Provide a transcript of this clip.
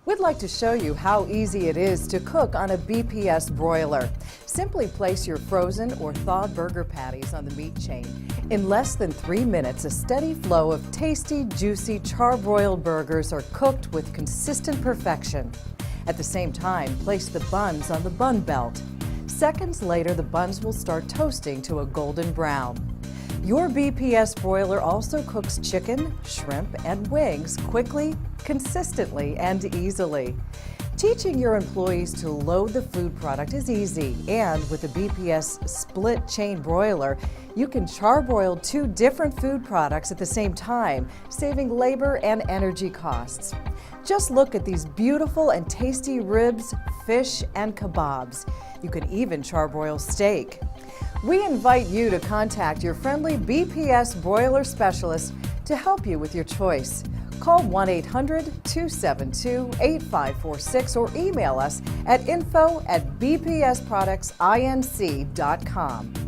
We'd like to show you how easy it is to cook on a BPS broiler. Simply place your frozen or thawed burger patties on the meat chain. In less than 3 minutes, a steady flow of tasty, juicy, charbroiled burgers are cooked with consistent perfection. At the same time, place the buns on the bun belt. Seconds later, the buns will start toasting to a golden brown. Your BPS broiler also cooks chicken, shrimp, and wings quickly, consistently, and easily. Teaching your employees to load the food product is easy, and with the BPS split chain broiler, you can charbroil 2 different food products at the same time, saving labor and energy costs. Just look at these beautiful and tasty ribs, fish, and kebabs. You can even charbroil steak. We invite you to contact your friendly BPS broiler specialist to help you with your choice. Call 1-800-272-8546 or email us at info@bpsproductsinc.com.